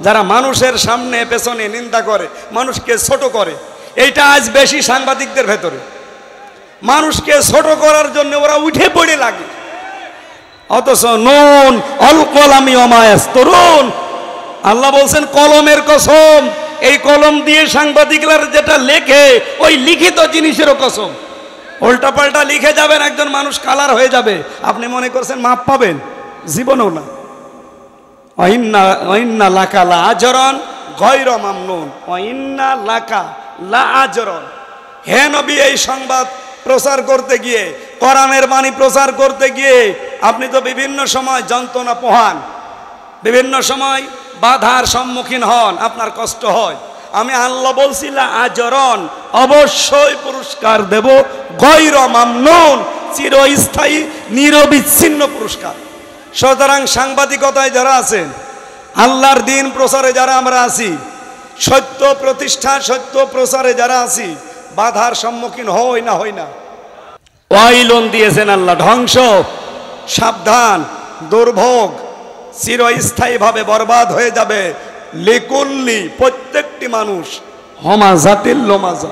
যারা মানুষের সামনে পেছনে নিন্দা করে, মানুষকে ছোট করে, এইটা আজ বেশি সাংবাদিকদের ভেতরে। মানুষকে ছোট করার জন্য ওরা উঠে পড়ে লাগে। অথচ নুন অল কলামি ওয়া মা ইয়াসতুরুন, আল্লাহ বলছেন কলমের কসম, এই কলম দিয়ে সাংবাদিকরা যেটা লেখে ওই লিখিত জিনিসেরও কসম। উল্টা পাল্টা লিখে যাবেন, একজন মানুষ কালার হয়ে যাবে, আপনি মনে করছেন মাপ পাবেন? জীবনেও না। ওয়াইন্না লাকা লা আজরান গায়রা মামনুন, ওয়াইন্না লাকা লা আজরান। হে নবী, এই সংবাদ প্রচার করতে গিয়ে, কোরআনের বাণী প্রচার করতে গিয়ে আপনি তো বিভিন্ন সময় যন্ত্রণা পোহান, বিভিন্ন সময় বাধার সম্মুখীন হন, আপনার কষ্ট হয়। আমি আল্লাহ বলছিলাম আজরন, অবশ্যই পুরস্কার দেব, গায়রা মামনুন, চিরস্থায়ী নিরবিচ্ছিন্ন পুরস্কার। সুতরাং সাংবাদিকতায় যারা আছেন, আল্লাহর দিন প্রচারে যারা আমরা আছি, সত্য প্রতিষ্ঠা সত্য প্রচারে যারা আছি, বাধার সম্মুখীন হই না হই না? ওয়াইলুন দিয়েছেন আল্লাহ, ধ্বংস, সাবধান, দুর্ভোগ, চিরস্থায়ীভাবে বরবাদ হয়ে যাবে লিকুল্লি, প্রত্যেকটি মানুষ, হমাজাতিল লোমাজা।